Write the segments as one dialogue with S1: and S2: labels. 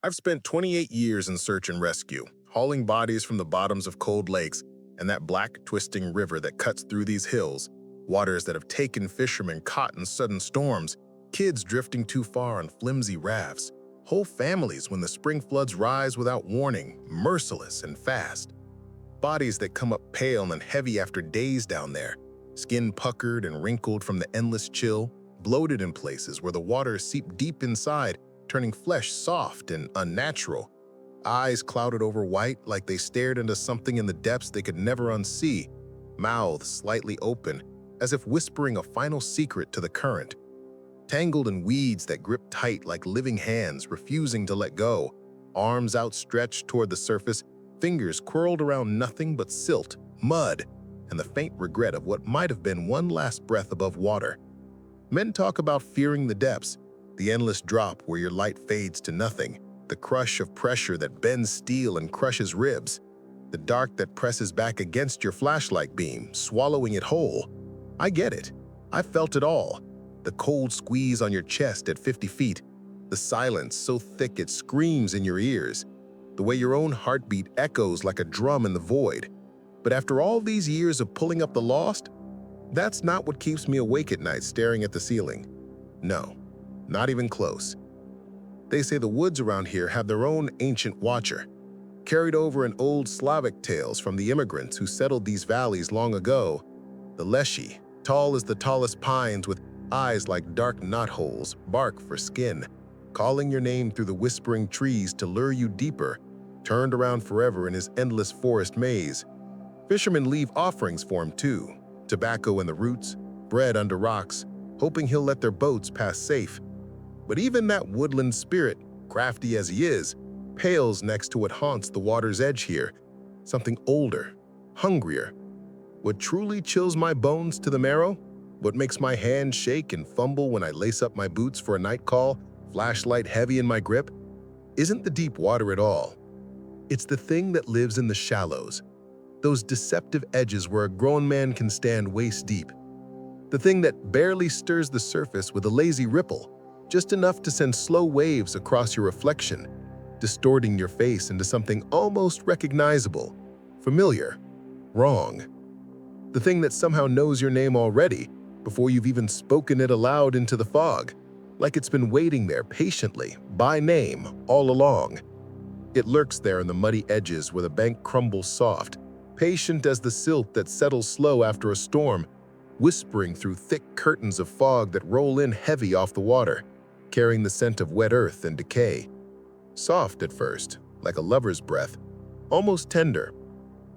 S1: I've spent 28 years in search and rescue, hauling bodies from the bottoms of cold lakes and that black, twisting river that cuts through these hills, waters that have taken fishermen caught in sudden storms, kids drifting too far on flimsy rafts, whole families when the spring floods rise without warning, merciless and fast. Bodies that come up pale and heavy after days down there, skin puckered and wrinkled from the endless chill, bloated in places where the waters seep deep inside, turning flesh soft and unnatural. Eyes clouded over white like they stared into something in the depths they could never unsee, mouths slightly open, as if whispering a final secret to the current. Tangled in weeds that grip tight like living hands refusing to let go, arms outstretched toward the surface, fingers curled around nothing but silt, mud, and the faint regret of what might have been one last breath above water. Men talk about fearing the depths, the endless drop where your light fades to nothing, the crush of pressure that bends steel and crushes ribs, the dark that presses back against your flashlight beam, swallowing it whole. I get it. I felt it all. The cold squeeze on your chest at 50 feet, the silence so thick it screams in your ears, the way your own heartbeat echoes like a drum in the void. But after all these years of pulling up the lost, that's not what keeps me awake at night staring at the ceiling. No, not even close. They say the woods around here have their own ancient watcher, carried over in old Slavic tales from the immigrants who settled these valleys long ago. The Leshy, tall as the tallest pines with eyes like dark knotholes, bark for skin, calling your name through the whispering trees to lure you deeper, turned around forever in his endless forest maze. Fishermen leave offerings for him too, tobacco in the roots, bread under rocks, hoping he'll let their boats pass safe. But even that woodland spirit, crafty as he is, pales next to what haunts the water's edge here, something older, hungrier. What truly chills my bones to the marrow, what makes my hands shake and fumble when I lace up my boots for a night call, flashlight heavy in my grip, isn't the deep water at all. It's the thing that lives in the shallows, those deceptive edges where a grown man can stand waist deep. The thing that barely stirs the surface with a lazy ripple, just enough to send slow waves across your reflection, distorting your face into something almost recognizable, familiar, wrong. The thing that somehow knows your name already before you've even spoken it aloud into the fog, like it's been waiting there patiently, by name, all along. It lurks there in the muddy edges where the bank crumbles soft, patient as the silt that settles slow after a storm, whispering through thick curtains of fog that roll in heavy off the water, carrying the scent of wet earth and decay. Soft at first, like a lover's breath, almost tender.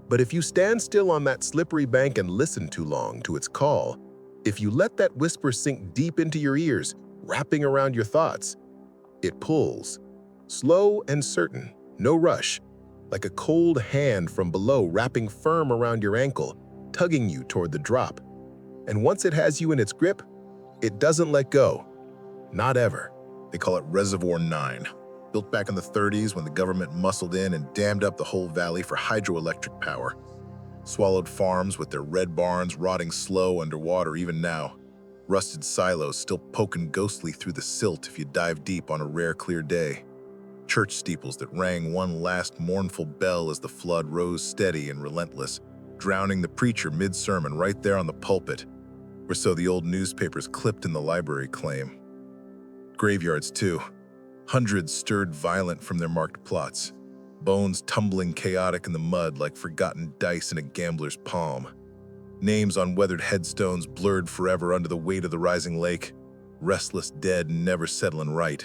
S1: But if you stand still on that slippery bank and listen too long to its call, if you let that whisper sink deep into your ears, wrapping around your thoughts, it pulls, slow and certain, no rush, like a cold hand from below wrapping firm around your ankle, tugging you toward the drop. And once it has you in its grip, it doesn't let go. Not ever.
S2: They call it Reservoir Nine, built back in the 30s when the government muscled in and dammed up the whole valley for hydroelectric power. Swallowed farms with their red barns rotting slow underwater even now. Rusted silos still poking ghostly through the silt if you dive deep on a rare clear day. Church steeples that rang one last mournful bell as the flood rose steady and relentless, drowning the preacher mid-sermon right there on the pulpit, or so the old newspapers clipped in the library claim. Graveyards too. Hundreds stirred violent from their marked plots, bones tumbling chaotic in the mud like forgotten dice in a gambler's palm. Names on weathered headstones blurred forever under the weight of the rising lake, restless dead never settling right.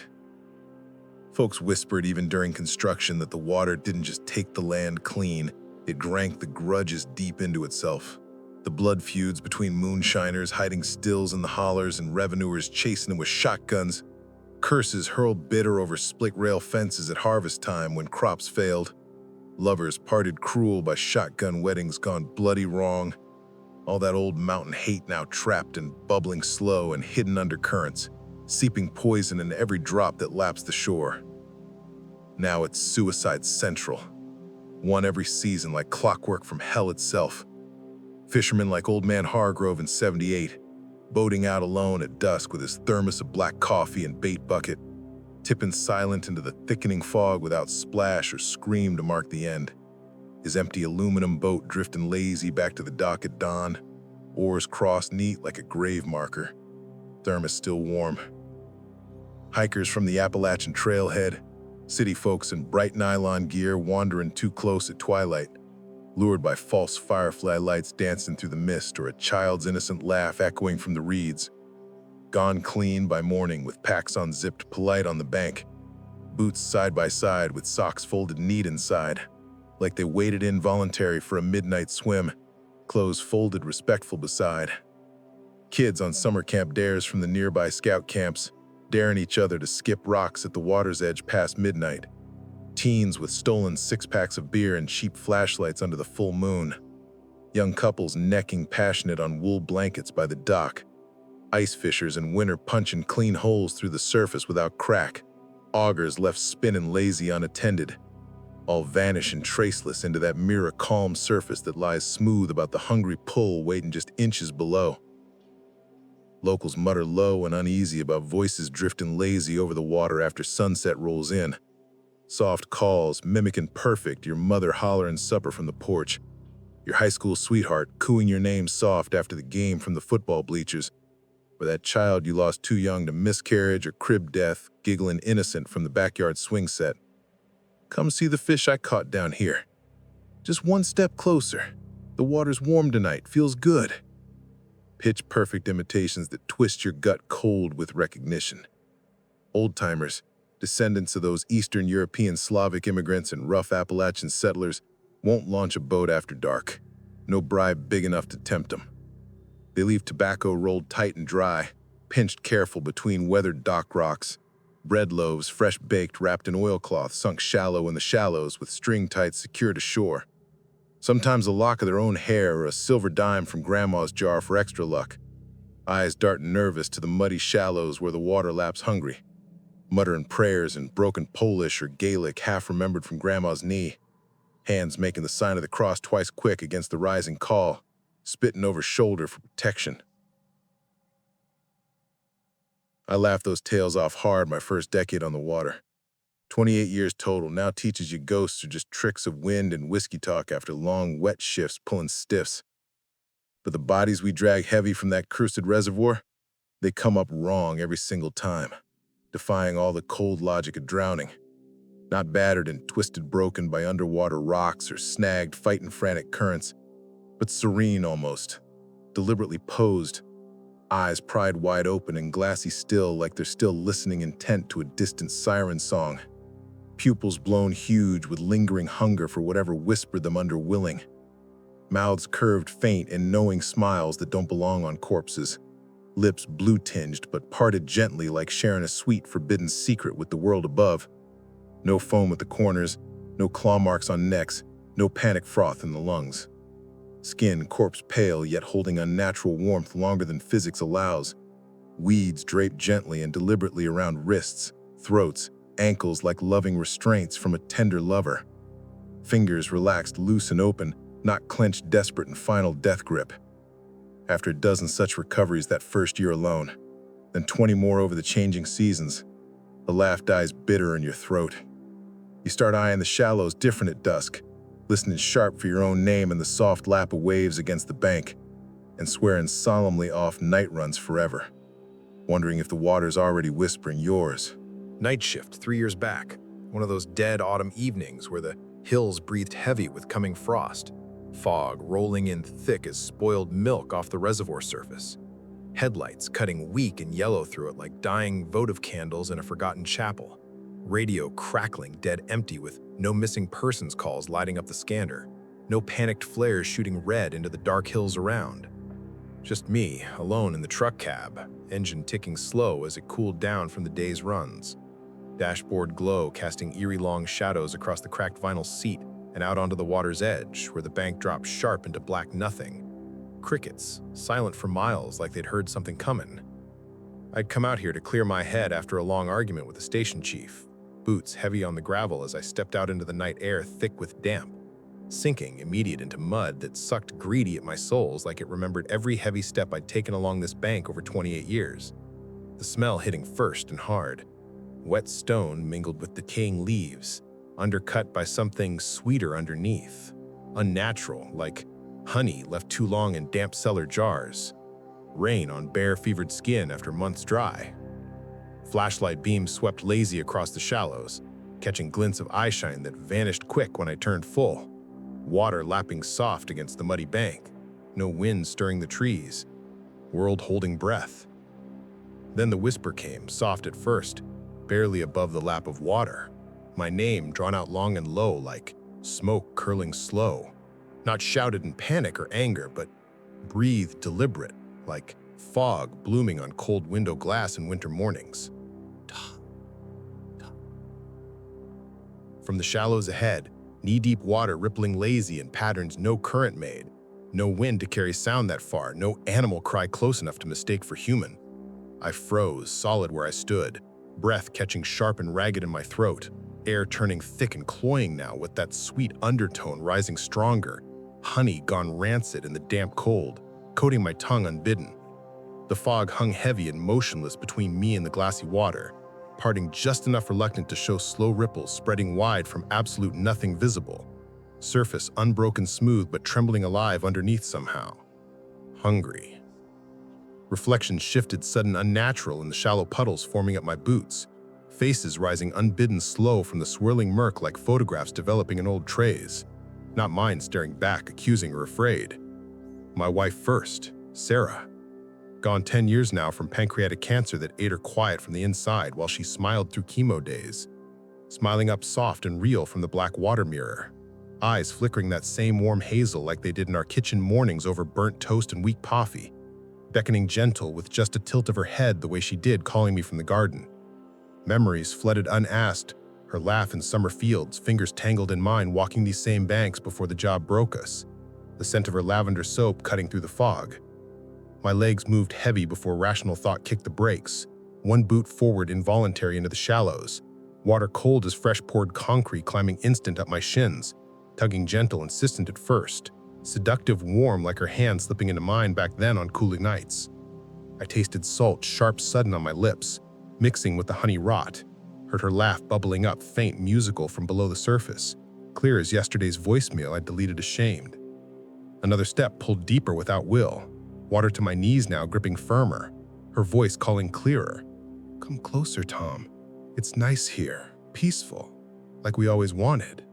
S2: Folks whispered even during construction that the water didn't just take the land clean, it drank the grudges deep into itself. The blood feuds between moonshiners hiding stills in the hollers and revenuers chasing them with shotguns. Curses hurled bitter over split rail fences at harvest time when crops failed. Lovers parted cruel by shotgun weddings gone bloody wrong. All that old mountain hate now trapped and bubbling slow and hidden undercurrents, seeping poison in every drop that laps the shore. Now it's suicide central. One every season like clockwork from hell itself. Fishermen like Old Man Hargrove in '78, boating out alone at dusk with his thermos of black coffee and bait bucket, tipping silent into the thickening fog without splash or scream to mark the end. His empty aluminum boat drifting lazy back to the dock at dawn, oars crossed neat like a grave marker. Thermos still warm. Hikers from the Appalachian trailhead, city folks in bright nylon gear wandering too close at twilight, lured by false firefly lights dancing through the mist or a child's innocent laugh echoing from the reeds. Gone clean by morning with packs unzipped polite on the bank, boots side by side with socks folded neat inside, like they waited in voluntary for a midnight swim, clothes folded respectful beside. Kids on summer camp dares from the nearby scout camps, daring each other to skip rocks at the water's edge past midnight. Teens with stolen six-packs of beer and cheap flashlights under the full moon. Young couples necking passionate on wool blankets by the dock. Ice fishers in winter punching clean holes through the surface without crack. Augers left spinning lazy unattended. All vanishing traceless into that mirror calm surface that lies smooth about the hungry pull waiting just inches below. Locals mutter low and uneasy about voices drifting lazy over the water after sunset rolls in. Soft calls mimicking perfect your mother hollering supper from the porch. Your high school sweetheart cooing your name soft after the game from the football bleachers. Or that child you lost too young to miscarriage or crib death, giggling innocent from the backyard swing set. Come see the fish I caught down here. Just one step closer. The water's warm tonight, feels good. Pitch-perfect imitations that twist your gut cold with recognition. Old-timers, descendants of those Eastern European Slavic immigrants and rough Appalachian settlers, won't launch a boat after dark. No bribe big enough to tempt them. They leave tobacco rolled tight and dry, pinched careful between weathered dock rocks. Bread loaves, fresh baked, wrapped in oilcloth, sunk shallow in the shallows with string tights secured ashore. Sometimes a lock of their own hair or a silver dime from grandma's jar for extra luck. Eyes darting nervous to the muddy shallows where the water laps hungry. Muttering prayers in broken Polish or Gaelic half-remembered from grandma's knee. Hands making the sign of the cross twice quick against the rising call, spitting over shoulder for protection. I laughed those tales off hard my first decade on the water. 28 years total now teaches you ghosts are just tricks of wind and whiskey talk after long, wet shifts pulling stiffs. But the bodies we drag heavy from that cursed reservoir, they come up wrong every single time, defying all the cold logic of drowning. Not battered and twisted broken by underwater rocks or snagged fighting frantic currents, but serene almost, deliberately posed, eyes pried wide open and glassy still like they're still listening intent to a distant siren song. Pupils blown huge with lingering hunger for whatever whispered them underwilling. Mouths curved faint in knowing smiles that don't belong on corpses. Lips blue-tinged but parted gently like sharing a sweet forbidden secret with the world above. No foam at the corners, no claw marks on necks, no panic froth in the lungs. Skin corpse pale yet holding unnatural warmth longer than physics allows. Weeds draped gently and deliberately around wrists, throats, ankles like loving restraints from a tender lover. Fingers relaxed loose and open, not clenched desperate in final death grip. After a dozen such recoveries that first year alone, then 20 more over the changing seasons, the laugh dies bitter in your throat. You start eyeing the shallows different at dusk, listening sharp for your own name in the soft lap of waves against the bank, and swearing solemnly off night runs forever, wondering if the water's already whispering yours.
S3: Night shift 3 years back, one of those dead autumn evenings where the hills breathed heavy with coming frost, fog rolling in thick as spoiled milk off the reservoir surface, headlights cutting weak and yellow through it like dying votive candles in a forgotten chapel, radio crackling dead empty with no missing persons calls lighting up the scanner, no panicked flares shooting red into the dark hills around. Just me, alone in the truck cab, engine ticking slow as it cooled down from the day's runs. Dashboard glow casting eerie long shadows across the cracked vinyl seat and out onto the water's edge where the bank dropped sharp into black nothing. Crickets, silent for miles like they'd heard something coming. I'd come out here to clear my head after a long argument with the station chief, boots heavy on the gravel as I stepped out into the night air thick with damp, sinking immediate into mud that sucked greedy at my soles like it remembered every heavy step I'd taken along this bank over 28 years. The smell hitting first and hard. Wet stone mingled with decaying leaves, undercut by something sweeter underneath. Unnatural, like honey left too long in damp cellar jars. Rain on bare, fevered skin after months dry. Flashlight beams swept lazy across the shallows, catching glints of eyeshine that vanished quick when I turned full. Water lapping soft against the muddy bank. No wind stirring the trees. World holding breath. Then the whisper came, soft at first, barely above the lap of water. My name drawn out long and low like smoke curling slow. Not shouted in panic or anger, but breathed deliberate, like fog blooming on cold window glass in winter mornings. From the shallows ahead, knee-deep water rippling lazy in patterns no current made. No wind to carry sound that far, no animal cry close enough to mistake for human. I froze, solid where I stood, breath catching sharp and ragged in my throat, air turning thick and cloying now with that sweet undertone rising stronger, honey gone rancid in the damp cold, coating my tongue unbidden. The fog hung heavy and motionless between me and the glassy water, parting just enough reluctant to show slow ripples spreading wide from absolute nothing visible. Surface unbroken smooth but trembling alive underneath somehow. Hungry. Reflections shifted sudden unnatural in the shallow puddles forming at my boots, faces rising unbidden slow from the swirling murk like photographs developing in old trays. Not mine staring back, accusing or afraid. My wife first, Sarah. Gone 10 years now from pancreatic cancer that ate her quiet from the inside while she smiled through chemo days. Smiling up soft and real from the black water mirror. Eyes flickering that same warm hazel like they did in our kitchen mornings over burnt toast and weak coffee. Beckoning gentle with just a tilt of her head the way she did calling me from the garden. Memories flooded unasked, her laugh in summer fields, fingers tangled in mine walking these same banks before the job broke us. The scent of her lavender soap cutting through the fog. My legs moved heavy before rational thought kicked the brakes. One boot forward involuntary into the shallows. Water cold as fresh poured concrete climbing instant up my shins. Tugging gentle, insistent at first. Seductive warm like her hand slipping into mine back then on cooling nights. I tasted salt, sharp sudden on my lips, mixing with the honey rot. Heard her laugh bubbling up, faint, musical from below the surface. Clear as yesterday's voicemail I'd deleted ashamed. Another step pulled deeper without will. Water to my knees now, gripping firmer. Her voice calling clearer. Come closer, Tom. It's nice here, peaceful, like we always wanted.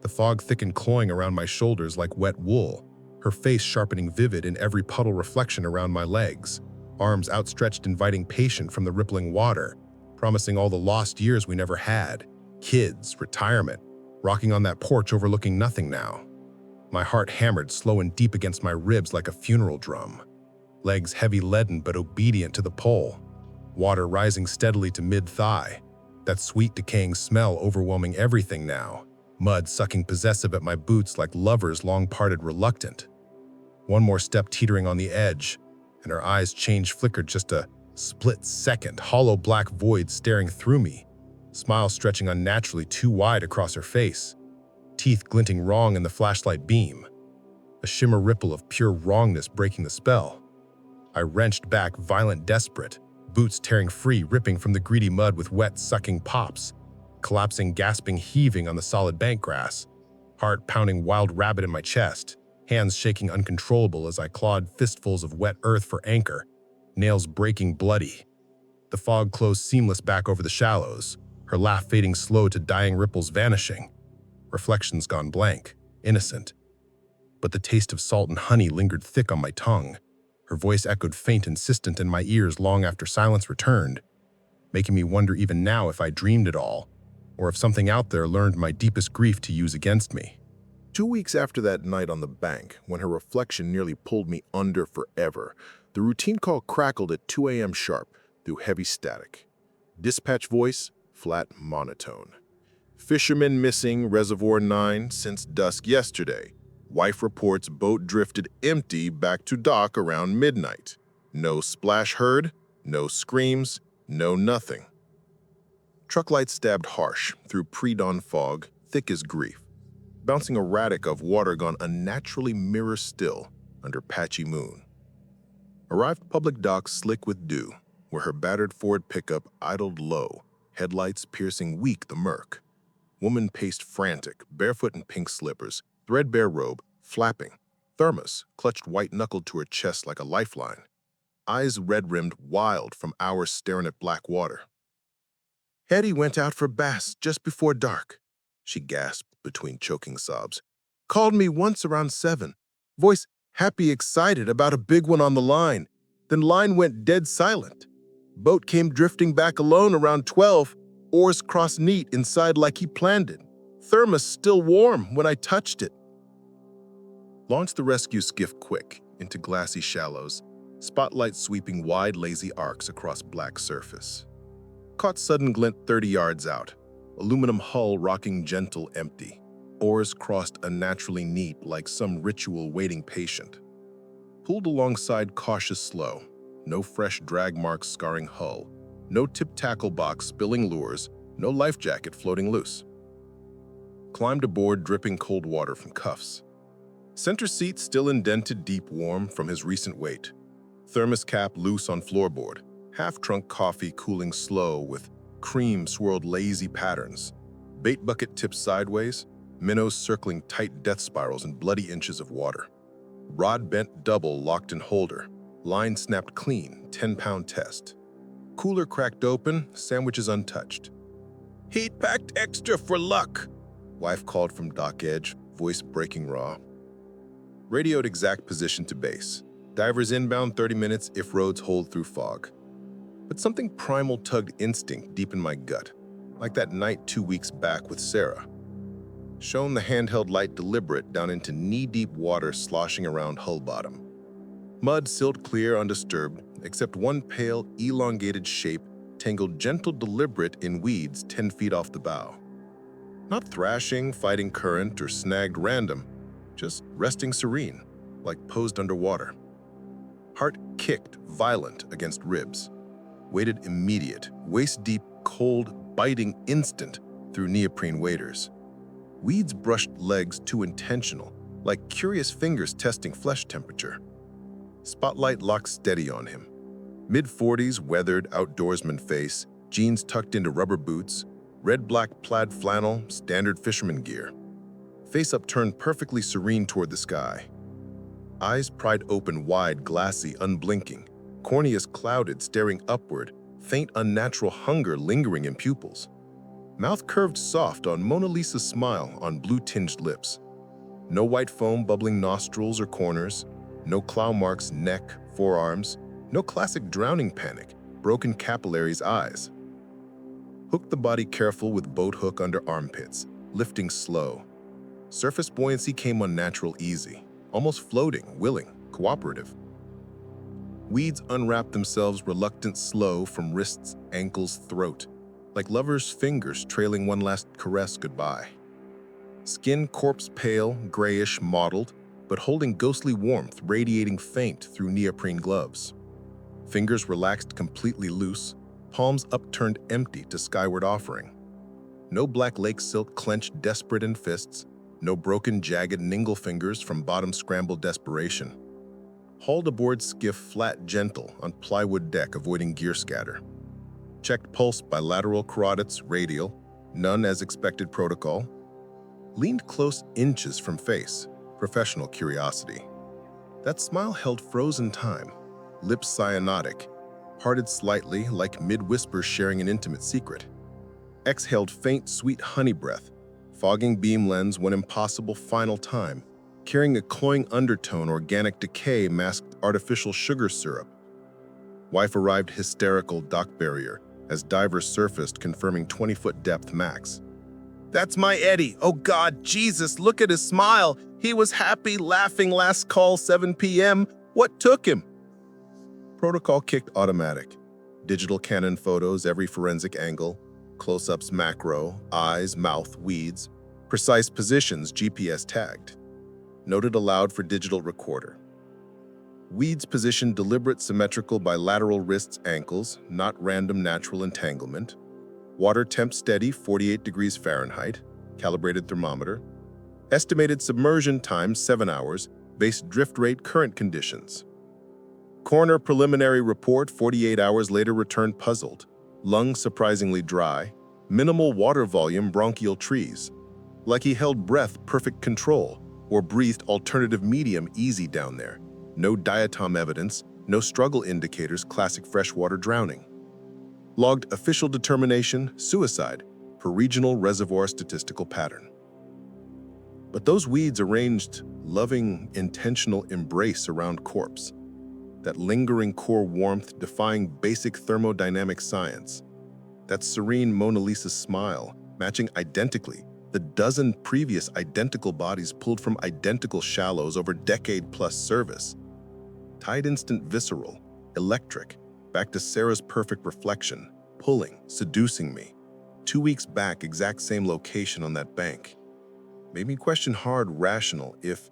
S3: The fog thickened cloying around my shoulders like wet wool, her face sharpening vivid in every puddle reflection around my legs, arms outstretched inviting patience from the rippling water, promising all the lost years we never had, kids, retirement, rocking on that porch overlooking nothing now. My heart hammered slow and deep against my ribs like a funeral drum, legs heavy leaden but obedient to the pull, water rising steadily to mid-thigh, that sweet decaying smell overwhelming everything now. Mud sucking possessive at my boots like lovers long parted reluctant. One more step teetering on the edge, and her eyes changed flickered just a split second, hollow black void staring through me, smile stretching unnaturally too wide across her face, teeth glinting wrong in the flashlight beam, a shimmer ripple of pure wrongness breaking the spell. I wrenched back, violent, desperate, boots tearing free, ripping from the greedy mud with wet, sucking pops, collapsing, gasping, heaving on the solid bank grass, heart pounding wild rabbit in my chest, hands shaking uncontrollable as I clawed fistfuls of wet earth for anchor, nails breaking bloody. The fog closed seamless back over the shallows, her laugh fading slow to dying ripples vanishing. Reflections gone blank, innocent. But the taste of salt and honey lingered thick on my tongue. Her voice echoed faint, insistent in my ears long after silence returned, making me wonder even now if I dreamed it all, or if something out there learned my deepest grief to use against me.
S2: 2 weeks after that night on the bank, when her reflection nearly pulled me under forever, the routine call crackled at 2 a.m. sharp through heavy static. Dispatch voice, flat monotone. Fishermen missing Reservoir 9 since dusk yesterday. Wife reports boat drifted empty back to dock around midnight. No splash heard, no screams, no nothing. Truck lights stabbed harsh through pre-dawn fog, thick as grief, bouncing erratic of water gone unnaturally mirror still under patchy moon. Arrived public dock slick with dew, where her battered Ford pickup idled low, headlights piercing weak the murk. Woman paced frantic, barefoot in pink slippers, threadbare robe, flapping. Thermos, clutched white-knuckled to her chest like a lifeline. Eyes red-rimmed, wild from hours staring at black water. Hetty went out for bass just before dark, she gasped between choking sobs. Called me once around 7. Voice happy, excited about a big one on the line. Then line went dead silent. Boat came drifting back alone around 12. Oars crossed neat inside like he planned it. Thermos still warm when I touched it. Launched the rescue skiff quick into glassy shallows, spotlight sweeping wide, lazy arcs across black surface. Caught sudden glint 30 yards out, aluminum hull rocking gentle empty. Oars crossed unnaturally neat like some ritual waiting patient. Pulled alongside cautious slow, no fresh drag marks scarring hull, no tip tackle box spilling lures, no life jacket floating loose. Climbed aboard dripping cold water from cuffs. Center seat still indented deep warm from his recent wait. Thermos cap loose on floorboard, half-trunk coffee cooling slow with cream swirled lazy patterns. Bait bucket tipped sideways, minnows circling tight death spirals in bloody inches of water. Rod bent double locked in holder, line snapped clean, 10-pound test. Cooler cracked open, sandwiches untouched. Heat packed extra for luck, wife called from dock edge, voice breaking raw. Radioed exact position to base. Divers inbound 30 minutes if roads hold through fog. But something primal tugged instinct deep in my gut, like that night 2 weeks back with Sarah. Shone the handheld light deliberate down into knee-deep water sloshing around hull bottom. Mud silt clear undisturbed, except one pale, elongated shape tangled gentle deliberate in weeds 10 feet off the bow. Not thrashing, fighting current, or snagged random, just resting serene, like posed underwater. Heart kicked, violent against ribs. Waited immediate, waist-deep, cold, biting instant through neoprene waders. Weeds brushed legs too intentional, like curious fingers testing flesh temperature. Spotlight locked steady on him. Mid-40s, weathered outdoorsman face, jeans tucked into rubber boots, red-black plaid flannel, standard fisherman gear. Face upturned perfectly serene toward the sky. Eyes pried open wide, glassy, unblinking. Corneas clouded, staring upward, faint unnatural hunger lingering in pupils. Mouth curved soft on Mona Lisa's smile on blue-tinged lips. No white foam bubbling nostrils or corners, no claw marks neck, forearms, no classic drowning panic, broken capillaries eyes. Hooked the body careful with boat hook under armpits, lifting slow. Surface buoyancy came unnatural easy, almost floating, willing, cooperative. Weeds unwrapped themselves reluctant slow from wrists, ankles, throat, like lovers' fingers trailing one last caress goodbye. Skin corpse pale, grayish, mottled, but holding ghostly warmth radiating faint through neoprene gloves. Fingers relaxed completely loose, palms upturned empty to skyward offering. No black lake silk clenched desperate in fists, no broken jagged ningle fingers from bottom scrambled desperation. Hauled aboard skiff flat gentle on plywood deck avoiding gear scatter. Checked pulse by lateral carotids, radial, none as expected protocol. Leaned close inches from face, professional curiosity. That smile held frozen time, lips cyanotic, parted slightly like mid-whisper sharing an intimate secret. Exhaled faint sweet honey breath, fogging beam lens one impossible final time, carrying a cloying undertone organic decay masked artificial sugar syrup. Wife arrived hysterical dock barrier as divers surfaced confirming 20-foot depth max. That's my Eddie. Oh God, Jesus, look at his smile. He was happy, laughing last call 7 p.m. What took him? Protocol kicked automatic. Digital Canon photos, every forensic angle, close-ups macro, eyes, mouth, weeds, precise positions GPS tagged. Noted aloud for digital recorder. Weeds positioned deliberate symmetrical bilateral wrists ankles, not random natural entanglement. Water temp steady 48 degrees Fahrenheit, calibrated thermometer. Estimated submersion time 7 hours, base drift rate current conditions. Coroner preliminary report 48 hours later returned puzzled.
S1: lungs surprisingly dry, minimal water volume bronchial trees. Like he held breath perfect control, or breathed alternative medium easy down there. No diatom evidence, no struggle indicators classic freshwater drowning. Logged official determination, suicide, per regional reservoir statistical pattern. But those weeds arranged loving, intentional embrace around corpse. That lingering core warmth defying basic thermodynamic science. That serene Mona Lisa smile, matching identically the dozen previous identical bodies pulled from identical shallows over decade-plus service. Tied instant visceral, electric, back to Sarah's perfect reflection, pulling, seducing me. 2 weeks back, exact same location on that bank. Made me question hard rational if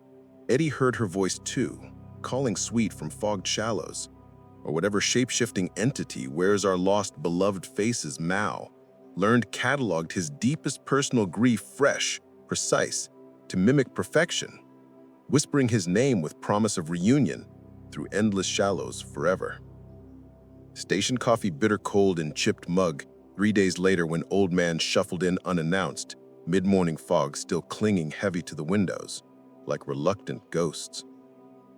S1: Eddie heard her voice too, calling sweet from fogged shallows, or whatever shape-shifting entity wears our lost beloved faces Mao, learned cataloged his deepest personal grief fresh, precise, to mimic perfection, whispering his name with promise of reunion through endless shallows forever. Station coffee bitter cold in chipped mug, 3 days later when old man shuffled in unannounced, mid-morning fog still clinging heavy to the windows, like reluctant ghosts.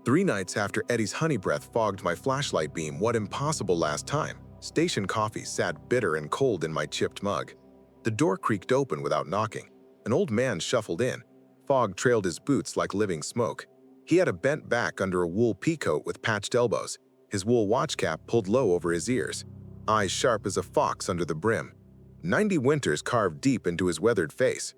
S3: 3 nights after Eddie's honey breath fogged my flashlight beam, what impossible last time. Station coffee sat bitter and cold in my chipped mug. The door creaked open without knocking. An old man shuffled in. Fog trailed his boots like living smoke. He had a bent back under a wool peacoat with patched elbows, his wool watch cap pulled low over his ears, eyes sharp as a fox under the brim. 90 winters carved deep into his weathered face.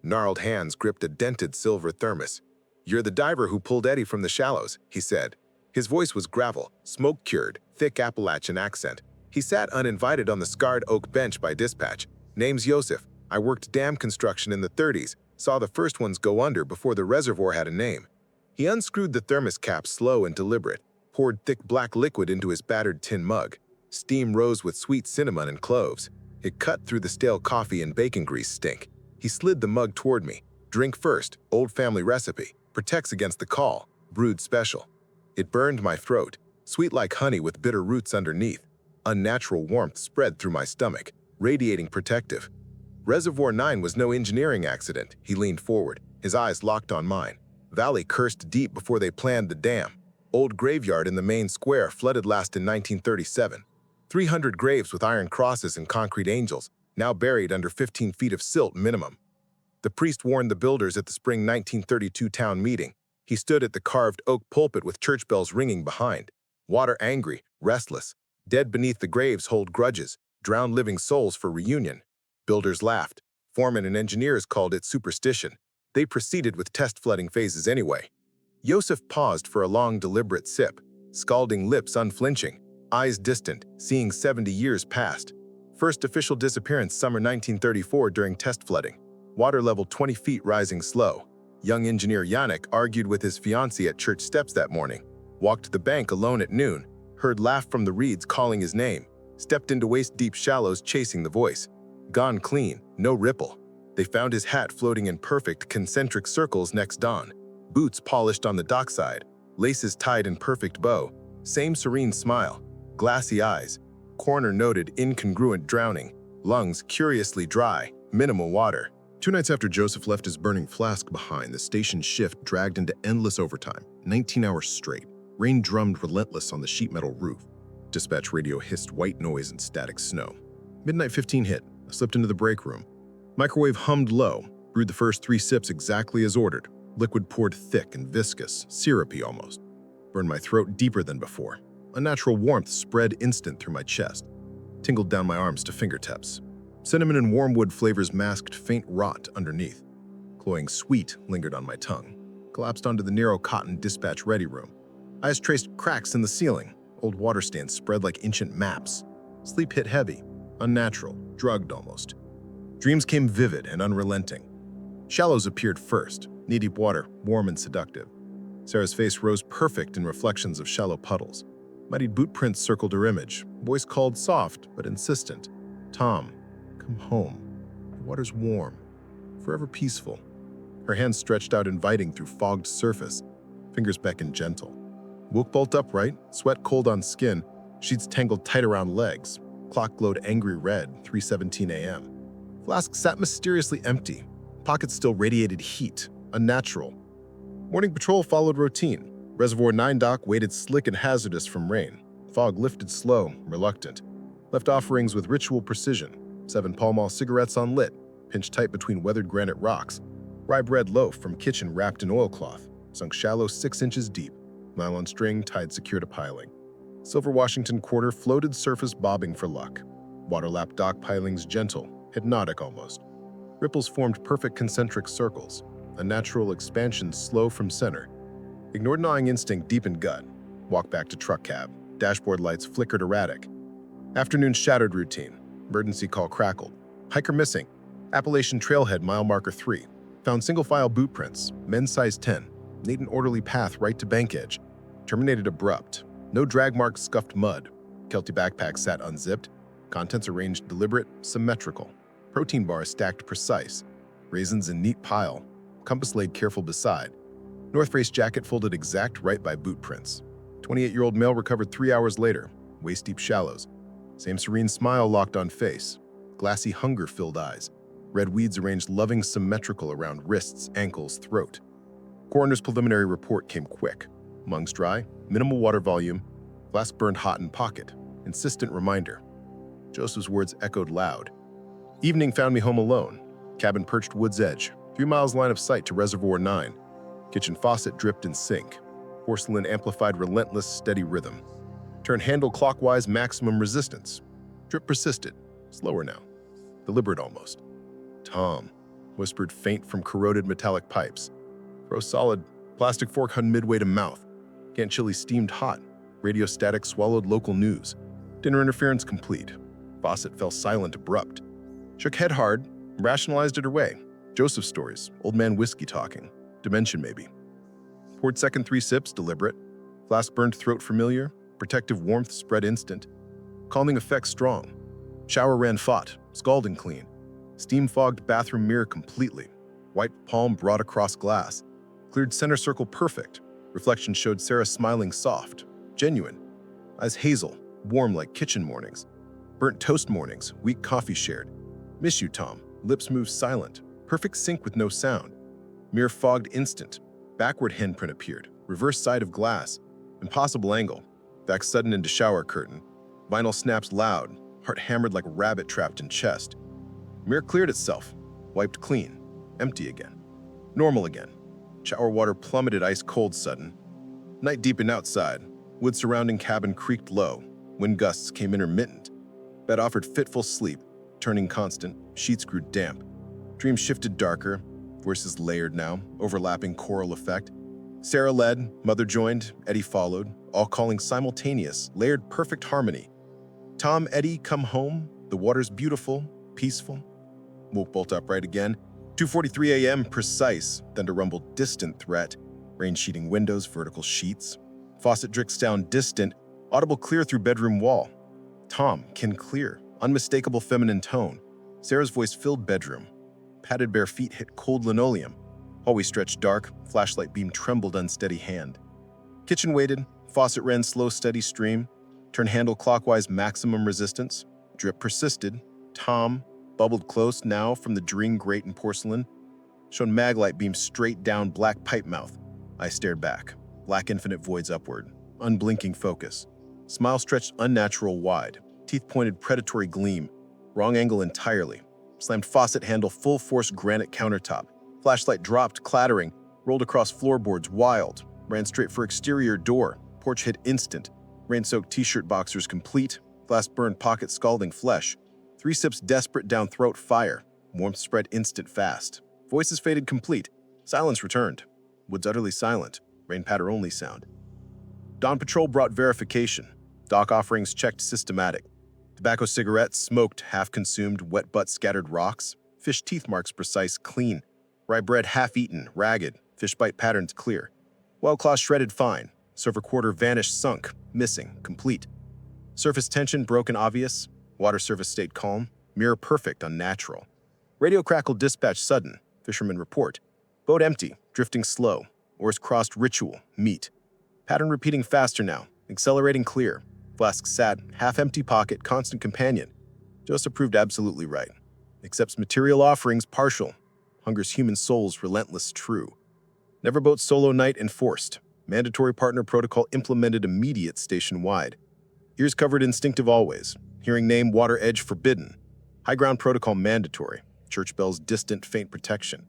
S3: Gnarled hands gripped a dented silver thermos. "You're the diver who pulled Eddie from the shallows," he said. His voice was gravel, smoke-cured, thick Appalachian accent. He sat uninvited on the scarred oak bench by dispatch. "Name's Yosef. I worked dam construction in the 30s, saw the first ones go under before the reservoir had a name." He unscrewed the thermos cap slow and deliberate, poured thick black liquid into his battered tin mug. Steam rose with sweet cinnamon and cloves. It cut through the stale coffee and bacon grease stink. He slid the mug toward me. "Drink first, old family recipe. Protects against the call. Brewed special." It burned my throat, sweet like honey with bitter roots underneath. Unnatural warmth spread through my stomach, radiating protective. Reservoir 9 was no engineering accident. He leaned forward, his eyes locked on mine. Valley cursed deep before they planned the dam. Old graveyard in the main square flooded last in 1937. 300 graves with iron crosses and concrete angels, now buried under 15 feet of silt minimum. The priest warned the builders at the spring 1932 town meeting. He stood at the carved oak pulpit with church bells ringing behind. Water angry, restless. Dead beneath the graves hold grudges, drowned living souls for reunion. Builders laughed. Foremen and engineers called it superstition. They proceeded with test flooding phases anyway. Yosef paused for a long, deliberate sip, scalding lips unflinching, eyes distant, seeing 70 years past. First official disappearance summer 1934 during test flooding. Water level 20 feet rising slow. Young engineer Yannick argued with his fiancée at church steps that morning. Walked the bank alone at noon. Heard laugh from the reeds calling his name. Stepped into waist-deep shallows chasing the voice. Gone clean, no ripple. They found his hat floating in perfect concentric circles next dawn. Boots polished on the dockside. Laces tied in perfect bow. Same serene smile. Glassy eyes. Corner noted incongruent drowning. Lungs curiously dry. Minimal water.
S2: 2 nights after Joseph left his burning flask behind, the station shift dragged into endless overtime, 19 hours straight. Rain drummed relentless on the sheet metal roof. Dispatch radio hissed white noise and static snow. Midnight 15 hit. I slipped into the break room. Microwave hummed low, brewed the first 3 sips exactly as ordered. Liquid poured thick and viscous, syrupy almost. Burned my throat deeper than before. Unnatural warmth spread instant through my chest. Tingled down my arms to fingertips. Cinnamon and wormwood flavors masked faint rot underneath. Cloying sweet lingered on my tongue. Collapsed onto the narrow cotton dispatch ready room. Eyes traced cracks in the ceiling. Old water stands spread like ancient maps. Sleep hit heavy, unnatural, drugged almost. Dreams came vivid and unrelenting. Shallows appeared first, knee-deep water, warm and seductive. Sarah's face rose perfect in reflections of shallow puddles. Muddied boot prints circled her image. Voice called soft but insistent. "Tom, come home. The water's warm, forever peaceful." Her hands stretched out inviting through fogged surface. Fingers beckoned gentle. Woke bolt upright, sweat cold on skin, sheets tangled tight around legs.
S3: Clock glowed angry red, 3:17 a.m. Flask sat mysteriously empty. Pockets still radiated heat, unnatural. Morning patrol followed routine. Reservoir 9 dock waited slick and hazardous from rain. Fog lifted slow, reluctant. Left offerings with ritual precision. 7 Pall Mall cigarettes unlit, pinched tight between weathered granite rocks. Rye bread loaf from kitchen wrapped in oilcloth, sunk shallow 6 inches deep. Nylon string tied secure to piling. Silver Washington quarter floated surface bobbing for luck. Waterlap dock pilings gentle, hypnotic almost. Ripples formed perfect concentric circles, a natural expansion slow from center. Ignored gnawing instinct deep in gut. Walk back to truck cab. Dashboard lights flickered erratic. Afternoon shattered routine. Emergency call crackled. Hiker missing. Appalachian Trailhead mile marker 3. Found single file boot prints, men's size 10. Neat and orderly path right to bank edge. Terminated abrupt. No drag marks scuffed mud. Kelty backpack sat unzipped. Contents arranged deliberate, symmetrical. Protein bars stacked precise. Raisins in neat pile. Compass laid careful beside. North Face jacket folded exact right by boot prints. 28-year-old male recovered 3 hours later. Waist-deep shallows. Same serene smile locked on face. Glassy hunger-filled eyes. Red weeds arranged loving symmetrical around wrists, ankles, throat. Coroner's preliminary report came quick. Lungs dry, minimal water volume, flask burned hot in pocket. Insistent reminder. Joseph's words echoed loud. Evening found me home alone. Cabin perched wood's edge. 3 miles line of sight to Reservoir 9. Kitchen faucet dripped in sink. Porcelain amplified relentless, steady rhythm. Turn handle clockwise, maximum resistance. Drip persisted. Slower now. Deliberate almost. Tom, whispered faint from corroded metallic pipes. Froze solid. Plastic fork hung midway to mouth. Can chili steamed hot. Radio static swallowed local news. Dinner interference complete. Faucet fell silent abrupt. Shook head hard. Rationalized it away. Joseph stories. Old man whiskey talking. Dimension maybe. Poured second 3 sips, deliberate. Flask burned throat familiar. Protective warmth spread instant. Calming effect strong. Shower ran fought, scalding clean. Steam fogged bathroom mirror completely. White palm brought across glass. Cleared center circle perfect. Reflection showed Sarah smiling soft, genuine. Eyes hazel, warm like kitchen mornings. Burnt toast mornings, weak coffee shared. Miss you, Tom. Lips moved silent. Perfect sync with no sound. Mirror fogged instant. Backward handprint appeared. Reverse side of glass. Impossible angle. Back sudden into shower curtain. Vinyl snaps loud. Heart hammered like a rabbit trapped in chest. Mirror cleared itself. Wiped clean. Empty again. Normal again. Shower water plummeted ice cold sudden. Night deepened outside. Wood surrounding cabin creaked low. Wind gusts came intermittent. Bed offered fitful sleep. Turning constant. Sheets grew damp. Dreams shifted darker. Voices layered now. Overlapping choral effect. Sarah led. Mother joined. Eddie followed. All calling simultaneous. Layered perfect harmony. Tom, Eddie, come home. The water's beautiful. Peaceful. Woke bolt upright again. 2:43 a.m. precise. Thunder rumbled distant threat. Rain sheeting windows, vertical sheets. Faucet drips down distant. Audible clear through bedroom wall. Tom, kin clear. Unmistakable feminine tone. Sarah's voice filled bedroom. Padded bare feet hit cold linoleum. Hallway stretched dark. Flashlight beam trembled unsteady hand. Kitchen waited. Faucet ran slow steady stream. Turn handle clockwise maximum resistance. Drip persisted. Tom, bubbled close now from the dream grate and porcelain. Shone maglite beam straight down black pipe mouth. I stared back. Black infinite voids upward. Unblinking focus. Smile stretched unnatural wide. Teeth pointed predatory gleam. Wrong angle entirely. Slammed faucet handle full force granite countertop. Flashlight dropped, clattering. Rolled across floorboards wild. Ran straight for exterior door. Porch hit instant. Rain-soaked t-shirt boxers complete. Glass burned pocket scalding flesh. 3 sips desperate down throat fire. Warmth spread instant fast. Voices faded complete. Silence returned. Woods utterly silent. Rain patter only sound. Dawn patrol brought verification. Dock offerings checked systematic. Tobacco cigarettes, smoked, half-consumed, wet butt scattered rocks. Fish teeth marks precise, clean. Rye bread half-eaten, ragged. Fish bite patterns clear. Wildclaw shredded fine. Server quarter vanished sunk, missing, complete. Surface tension broken obvious. Water surface stayed calm. Mirror perfect, unnatural. Radio crackle dispatch sudden. Fisherman report. Boat empty, drifting slow. Oars crossed ritual, meet. Pattern repeating faster now. Accelerating clear.
S1: Blask's sad, half-empty pocket, constant companion. Joseph proved absolutely right. Accepts material offerings partial. Hungers human souls relentless true. Never boat solo night enforced. Mandatory partner protocol implemented immediate station-wide. Ears covered instinctive always. Hearing name water edge forbidden. High ground protocol mandatory. Church bells distant faint protection.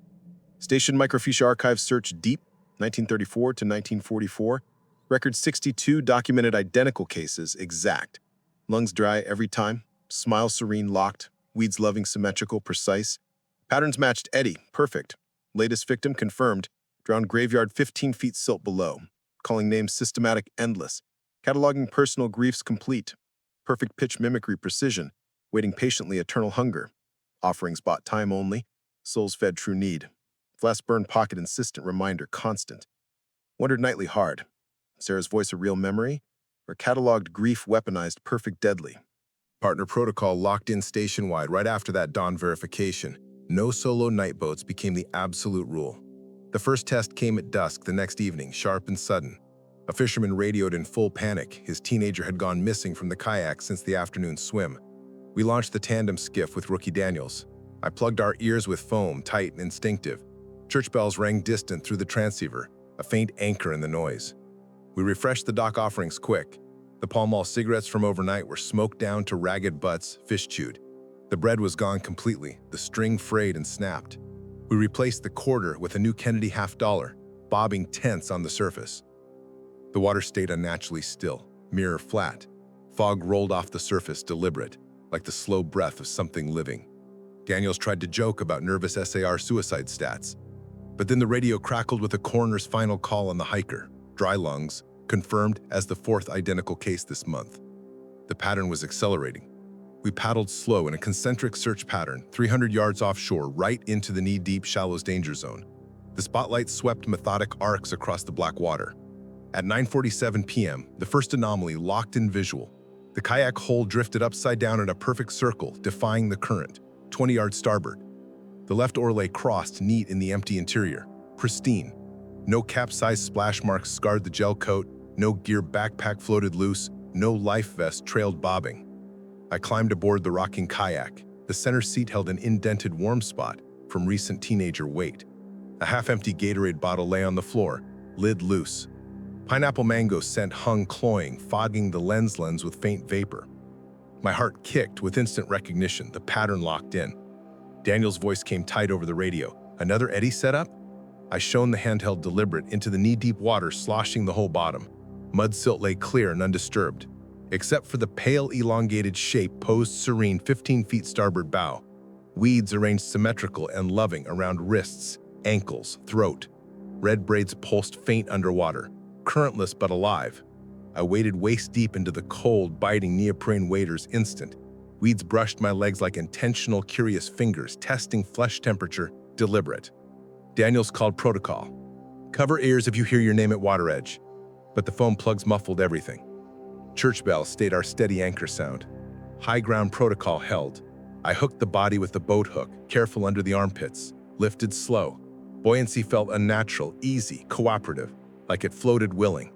S1: Station microfiche archive search deep, 1934 to 1944. Record 62 documented identical cases exact. Lungs dry every time. Smile serene locked. Weeds loving symmetrical precise. Patterns matched Eddie, perfect. Latest victim confirmed. Drowned graveyard 15 feet silt below. Calling names systematic endless. Cataloging personal griefs complete. Perfect pitch mimicry precision. Waiting patiently eternal hunger. Offerings bought time only. Souls fed true need. Flask burned pocket insistent reminder constant. Wondered nightly hard. Sarah's voice a real memory? Or cataloged grief weaponized perfect deadly?
S3: Partner protocol locked in station-wide right after that dawn verification. No solo night boats became the absolute rule. The first test came at dusk the next evening, sharp and sudden. A fisherman radioed in full panic. His teenager had gone missing from the kayak since the afternoon swim. We launched the tandem skiff with Rookie Daniels. I plugged our ears with foam, tight and instinctive. Church bells rang distant through the transceiver, a faint anchor in the noise. We refreshed the dock offerings quick. The Pall Mall cigarettes from overnight were smoked down to ragged butts, fish chewed. The bread was gone completely, the string frayed and snapped. We replaced the quarter with a new Kennedy $50, bobbing tense on the surface. The water stayed unnaturally still, mirror flat. Fog rolled off the surface deliberate, like the slow breath of something living. Daniels tried to joke about nervous SAR suicide stats. But then the radio crackled with a coroner's final call on the hiker. Dry lungs, confirmed as the fourth identical case this month. The pattern was accelerating. We paddled slow in a concentric search pattern, 300 yards offshore, right into the knee-deep shallows danger zone. The spotlight swept methodic arcs across the black water. At 9:47 p.m., the first anomaly locked in visual. The kayak hull drifted upside down in a perfect circle, defying the current, 20 yards starboard. The left oar lay crossed neat in the empty interior, pristine. No capsized splash marks scarred the gel coat, no gear backpack floated loose, no life vest trailed bobbing. I climbed aboard the rocking kayak. The center seat held an indented warm spot from recent teenager weight. A half-empty Gatorade bottle lay on the floor, lid loose. Pineapple mango scent hung cloying, fogging the lens with faint vapor. My heart kicked with instant recognition, the pattern locked in. Daniel's voice came tight over the radio. Another Eddie setup? I shone the handheld deliberate into the knee-deep water sloshing the whole bottom. Mud silt lay clear and undisturbed, except for the pale elongated shape posed serene 15 feet starboard bow. Weeds arranged symmetrical and loving around wrists, ankles, throat. Red braids pulsed faint underwater, currentless but alive. I waded waist-deep into the cold, biting neoprene waders instant. Weeds brushed my legs like intentional, curious fingers, testing flesh temperature, deliberate. Daniels called protocol. Cover ears if you hear your name at water edge. But the foam plugs muffled everything. Church bells stayed our steady anchor sound. High ground protocol held. I hooked the body with the boat hook, careful under the armpits. Lifted slow. Buoyancy felt unnatural, easy, cooperative, like it floated willing.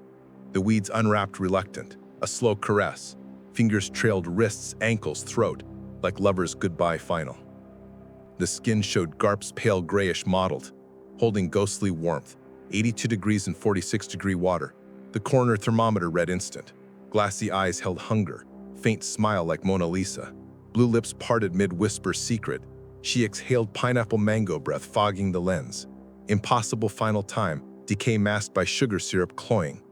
S3: The weeds unwrapped reluctant, a slow caress. Fingers trailed wrists, ankles, throat, like lovers' goodbye final. The skin showed Garp's pale grayish mottled, holding ghostly warmth, 82 degrees in 46-degree water. The corner thermometer read instant. Glassy eyes held hunger, faint smile like Mona Lisa. Blue lips parted mid-whisper secret. She exhaled pineapple mango breath, fogging the lens. Impossible final time, decay masked by sugar syrup cloying.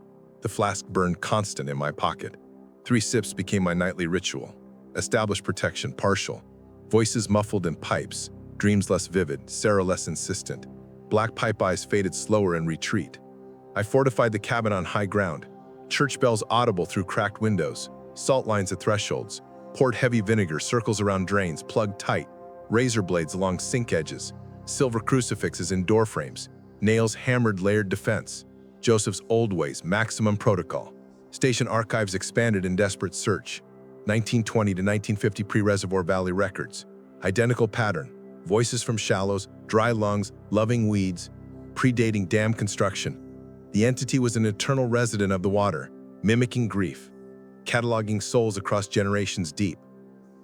S3: The flask burned constant in my pocket. 3 sips became my nightly ritual. Established protection partial. Voices muffled in pipes. Dreams less vivid, Sarah less insistent. Black pipe eyes faded slower in retreat. I fortified the cabin on high ground. Church bells audible through cracked windows. Salt lines at thresholds. Poured heavy vinegar, circles around drains, plugged tight. Razor blades along sink edges. Silver crucifixes in door frames. Nails hammered layered defense. Joseph's old ways, maximum protocol. Station archives expanded in desperate search. 1920 to 1950 pre-Reservoir Valley records. Identical pattern. Voices from shallows, dry lungs, loving weeds, predating dam construction. The entity was an eternal resident of the water, mimicking grief. cataloging souls across generations deep.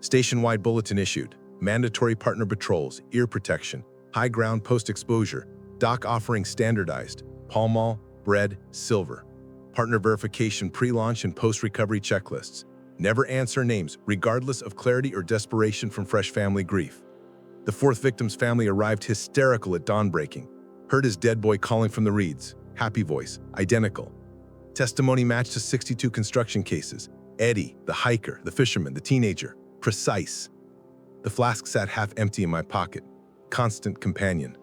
S3: Station-wide bulletin issued, mandatory partner patrols, ear protection, high ground post-exposure, dock offering standardized, Pall Mall, bread, silver. Partner verification pre-launch and post-recovery checklists. Never answer names, regardless of clarity or desperation from fresh family grief. The fourth victim's family arrived hysterical at dawn breaking. Heard his dead boy calling from the reeds. Happy voice, identical. Testimony matched to 62 construction cases. Eddie, the hiker, the fisherman, the teenager. Precise. The flask sat half empty in my pocket. Constant companion.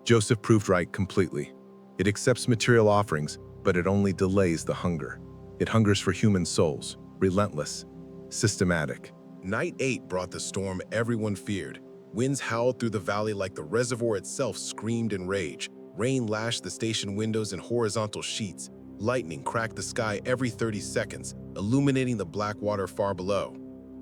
S3: Joseph proved right completely. It accepts material offerings, but it only delays the hunger. It hungers for human souls. Relentless. Systematic.
S1: Night 8 brought the storm everyone feared. Winds howled through the valley like the reservoir itself screamed in rage. Rain lashed the station windows in horizontal sheets. Lightning cracked the sky every 30 seconds, illuminating the black water far below.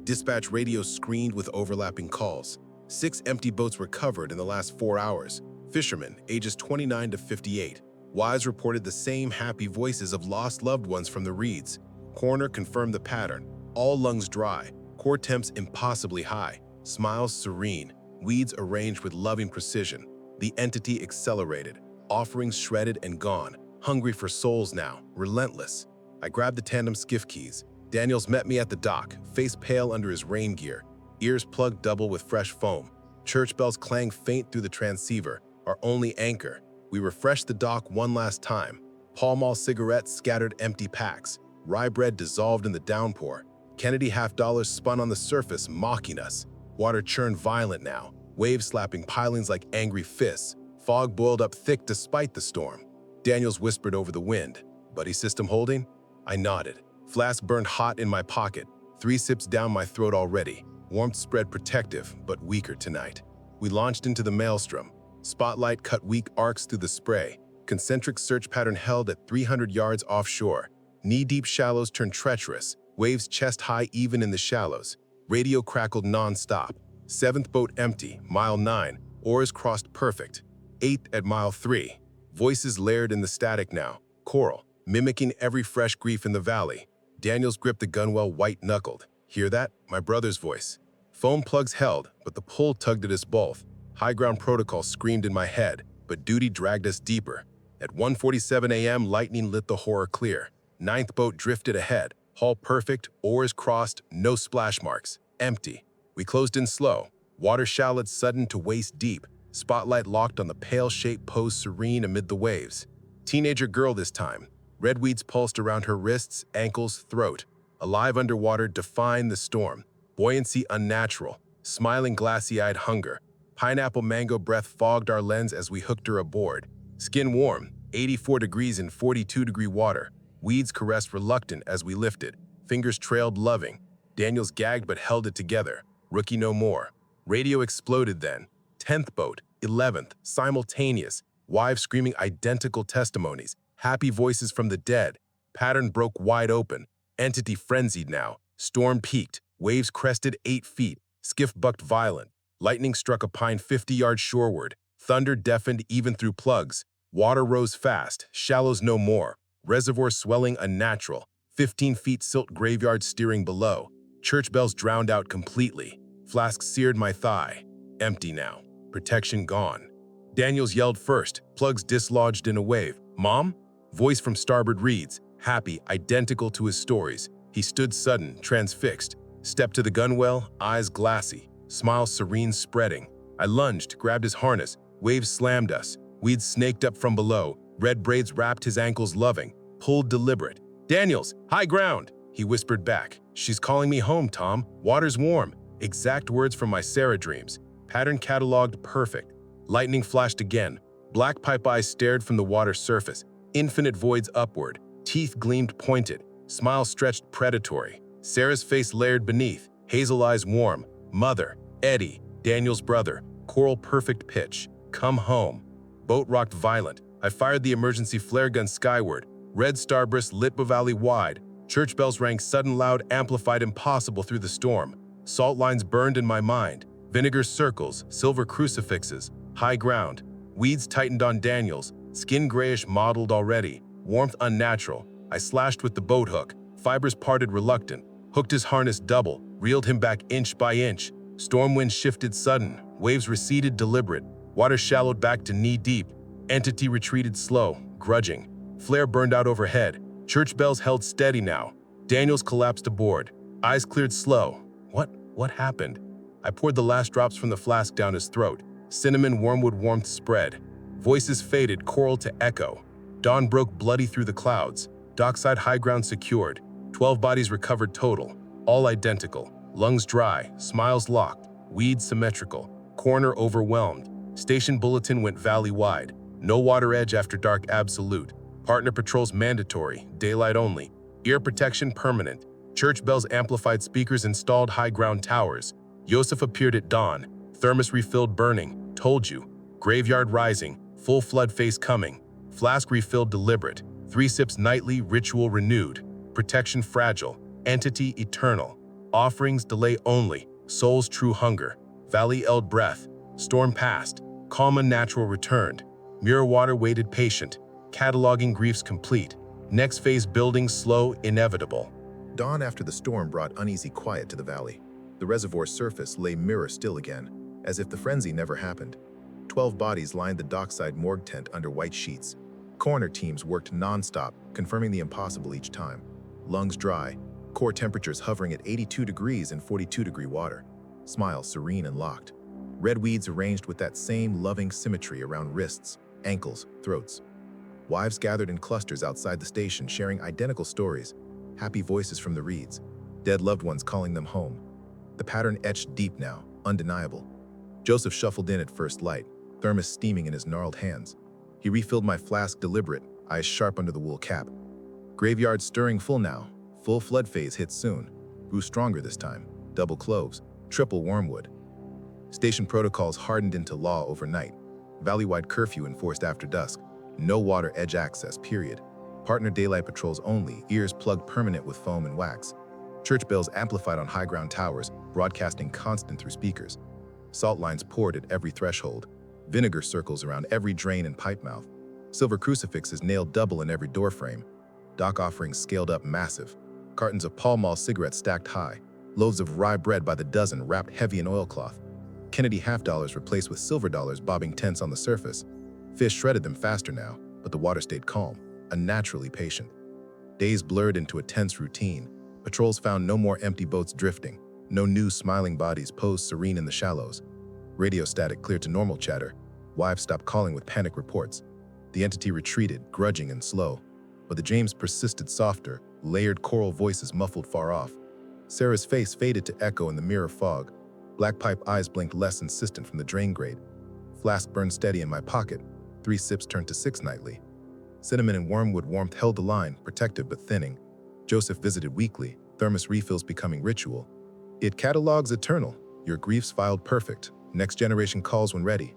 S1: Dispatch radios screamed with overlapping calls. 6 empty boats were covered in the last 4 hours. Fishermen, ages 29 to 58. Wives reported the same happy voices of lost loved ones from the reeds. Coroner confirmed the pattern. All lungs dry, core temps impossibly high, smiles serene, weeds arranged with loving precision. The entity accelerated, offerings shredded and gone, hungry for souls now, relentless. I grabbed the tandem skiff keys. Daniels met me at the dock, face pale under his rain gear, ears plugged double with fresh foam. Church bells clang faint through the transceiver, our only anchor. We refreshed the dock one last time. Pall Mall cigarettes scattered empty packs. Rye bread dissolved in the downpour. Kennedy half-dollars spun on the surface, mocking us. Water churned violent now, waves slapping pilings like angry fists. Fog boiled up thick despite the storm. Daniels whispered over the wind. "Buddy system holding?" I nodded. Flask burned hot in my pocket. 3 sips down my throat already. Warmth spread protective, but weaker tonight. We launched into the maelstrom. Spotlight cut weak arcs through the spray. Concentric search pattern held at 300 yards offshore. Knee-deep shallows turned treacherous. Waves chest-high even in the shallows. Radio crackled non-stop. 7th boat empty, mile 9. Oars crossed perfect. 8th at mile 3. Voices layered in the static now. Choral, mimicking every fresh grief in the valley. Daniels gripped the gunwale white-knuckled. Hear that? My brother's voice. Foam plugs held, but the pull tugged at us both. High ground protocol screamed in my head, but duty dragged us deeper. At 1:47 a.m., lightning lit the horror clear. 9th boat drifted ahead. Hull perfect, oars crossed, no splash marks. Empty. We closed in slow. Water shallowed sudden to waist deep. Spotlight locked on the pale shape posed serene amid the waves. Teenager girl this time. Red weeds pulsed around her wrists, ankles, throat. Alive underwater, defying the storm. Buoyancy unnatural. Smiling glassy-eyed hunger. Pineapple mango breath fogged our lens as we hooked her aboard. Skin warm, 84 degrees in 42-degree water. Weeds caressed reluctant as we lifted. Fingers trailed loving. Daniels gagged but held it together. Rookie no more. Radio exploded then. 10th boat, 11th, simultaneous. Wives screaming identical testimonies. Happy voices from the dead. Pattern broke wide open. Entity frenzied now. Storm peaked. Waves crested 8 feet. Skiff bucked violent. Lightning struck a pine 50 yards shoreward. Thunder deafened even through plugs. Water rose fast. Shallows no more. Reservoir swelling unnatural. 15 feet silt graveyard steering below. Church bells drowned out completely. Flask seared my thigh. Empty now. Protection gone. Daniels yelled first. Plugs dislodged in a wave. "Mom?" Voice from starboard reads. Happy, identical to his stories. He stood sudden, transfixed. Stepped to the gunwale, eyes glassy. Smile serene spreading. I lunged, grabbed his harness. Waves slammed us. Weeds snaked up from below. Red braids wrapped his ankles loving. Pulled deliberate. "Daniels, high ground!" He whispered back. "She's calling me home, Tom. Water's warm." Exact words from my Sarah dreams. Pattern cataloged perfect. Lightning flashed again. Black pipe eyes stared from the water surface. Infinite voids upward. Teeth gleamed pointed. Smile stretched predatory. Sarah's face layered beneath. Hazel eyes warm. Mother. Eddie. Daniel's brother. Choral perfect pitch. Come home. Boat rocked violent. I fired the emergency flare gun skyward. Red starburst lit the valley wide. Church bells rang sudden loud, amplified impossible through the storm. Salt lines burned in my mind. Vinegar circles, silver crucifixes. High ground. Weeds tightened on Daniels. Skin grayish mottled already. Warmth unnatural. I slashed with the boat hook.
S4: Fibers parted reluctant, hooked his harness double, reeled him back inch by inch. Storm winds shifted sudden, waves receded deliberate, water shallowed back to knee-deep. Entity retreated slow, grudging. Flare burned out overhead. Church bells held steady now. Daniels collapsed aboard. Eyes cleared slow. What happened? I poured the last drops from the flask down his throat. Cinnamon wormwood warmth spread. Voices faded, choral to echo. Dawn broke bloody through the clouds. Dockside high ground secured. 12 bodies recovered total. All identical. Lungs dry, smiles locked, weeds symmetrical. Coroner overwhelmed. Station bulletin went valley-wide. No water edge after dark absolute. Partner patrols mandatory, daylight only. Ear protection permanent. Church bells amplified speakers installed high ground towers. Yosef appeared at dawn. Thermos refilled burning. Told you. Graveyard rising. Full flood phase coming. Flask refilled deliberate. 3 sips nightly, ritual renewed. Protection fragile. Entity eternal. Offerings delay only. Soul's true hunger. Valley eld breath. Storm passed. Calm unnatural returned. Mirror water waited patient. Cataloging griefs complete. Next phase building slow, inevitable.
S3: Dawn after the storm brought uneasy quiet to the valley. The reservoir surface lay mirror still again, as if the frenzy never happened. 12 bodies lined the dockside morgue tent under white sheets. Coroner teams worked non-stop, confirming the impossible each time. Lungs dry, core temperatures hovering at 82 degrees in 42-degree water. Smiles serene and locked. Red weeds arranged with that same loving symmetry around wrists, ankles, throats. Wives gathered in clusters outside the station sharing identical stories, happy voices from the reeds, dead loved ones calling them home. The pattern etched deep now, undeniable. Joseph shuffled in at first light, thermos steaming in his gnarled hands. He refilled my flask deliberate, eyes sharp under the wool cap. Graveyard stirring full now, full flood phase hit soon. Grew stronger this time, double cloves, triple wormwood. Station protocols hardened into law overnight. Valley-wide curfew enforced after dusk. No water edge access, period. Partner daylight patrols only, ears plugged permanent with foam and wax. Church bells amplified on high ground towers, broadcasting constant through speakers. Salt lines poured at every threshold. Vinegar circles around every drain and pipe mouth. Silver crucifixes nailed double in every doorframe. Dock offerings scaled up massive. Cartons of Pall Mall cigarettes stacked high. Loaves of rye bread by the dozen wrapped heavy in oilcloth. Kennedy half-dollars replaced with silver dollars bobbing tense on the surface. Fish shredded them faster now, but the water stayed calm, unnaturally patient. Days blurred into a tense routine. Patrols found no more empty boats drifting. No new smiling bodies posed serene in the shallows. Radio static cleared to normal chatter. Wives stopped calling with panic reports. The entity retreated, grudging and slow. But the James persisted softer, layered choral voices muffled far off. Sarah's face faded to echo in the mirror fog. Black pipe eyes blinked less insistent from the drain grate. Flask burned steady in my pocket. 3 sips turned to 6 nightly. Cinnamon and wormwood warmth held the line, protective but thinning. Joseph visited weekly, thermos refills becoming ritual. It catalogs eternal. Your griefs filed perfect. Next generation calls when ready.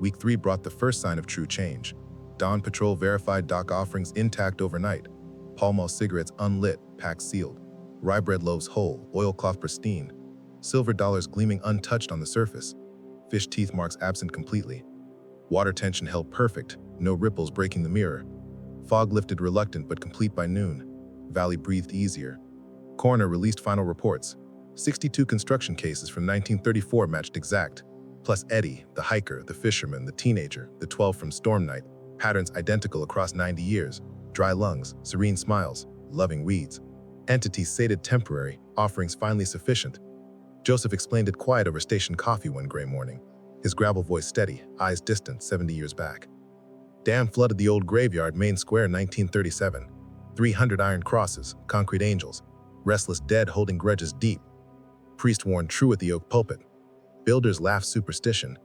S3: Week 3 brought the first sign of true change. Dawn Patrol verified dock offerings intact overnight. Pall Mall cigarettes unlit, packs sealed. Rye bread loaves whole, oilcloth pristine. Silver dollars gleaming untouched on the surface. Fish teeth marks absent completely. Water tension held perfect, no ripples breaking the mirror. Fog lifted reluctant but complete by noon. Valley breathed easier. Coroner released final reports. 62 construction cases from 1934 matched exact. Plus Eddie, the hiker, the fisherman, the teenager, the 12 from Storm Night. Patterns identical across 90 years. Dry lungs, serene smiles, loving weeds. Entities sated temporary, offerings finally sufficient. Joseph explained it quiet over station coffee one gray morning. His gravel voice steady, eyes distant 70 years back. Dam flooded the old graveyard, Main Square, 1937. 300 iron crosses, concrete angels. Restless dead holding grudges deep. Priest worn true at the oak pulpit. Builders laughed superstition.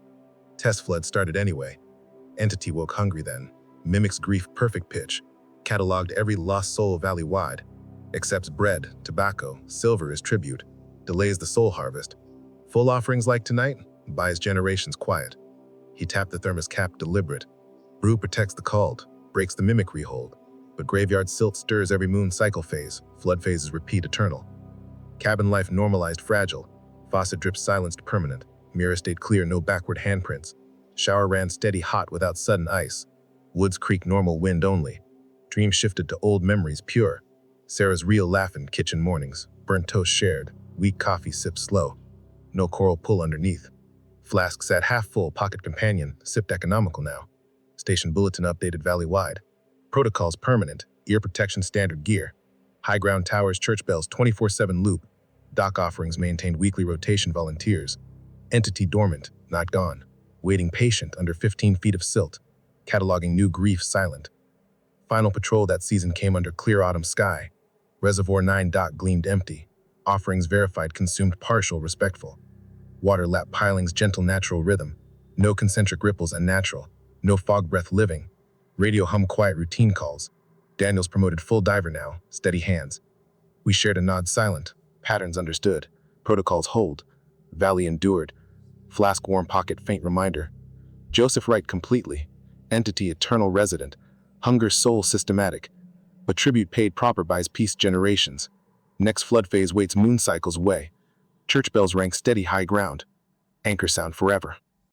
S3: Test flood started anyway. Entity woke hungry then. Mimics grief perfect pitch. Cataloged every lost soul valley-wide. Accepts bread, tobacco, silver as tribute. Delays the soul harvest. Full offerings like tonight, buys generations quiet. He tapped the thermos cap deliberate. Brew protects the called, breaks the mimicry hold. But graveyard silt stirs every moon cycle phase. Flood phases repeat eternal. Cabin life normalized fragile. Faucet drips silenced permanent. Mirror stayed clear, no backward handprints. Shower ran steady hot without sudden ice. Woods creak normal wind only. Dream shifted to old memories pure. Sarah's real laughing kitchen mornings, burnt toast shared, weak coffee sipped slow. No coral pull underneath. Flask sat half full, pocket companion, sipped economical now. Station bulletin updated valley-wide. Protocols permanent, ear protection standard gear. High ground towers, church bells, 24/7 loop. Dock offerings maintained weekly rotation volunteers. Entity dormant, not gone. Waiting patient under 15 feet of silt. Cataloging new grief silent. Final patrol that season came under clear autumn sky. Reservoir 9 dock gleamed empty. Offerings verified, consumed partial, respectful. Water lap pilings, gentle natural rhythm. No concentric ripples, unnatural. No fog breath living. Radio hum quiet routine calls. Daniels promoted full diver now, steady hands. We shared a nod silent. Patterns understood. Protocols hold. Valley endured. Flask warm pocket faint reminder. Joseph Wright completely. Entity eternal resident. Hunger soul systematic. But tribute paid proper buys peace generations. Next flood phase waits moon cycles way. Church bells rank steady high ground. Anchor sound forever.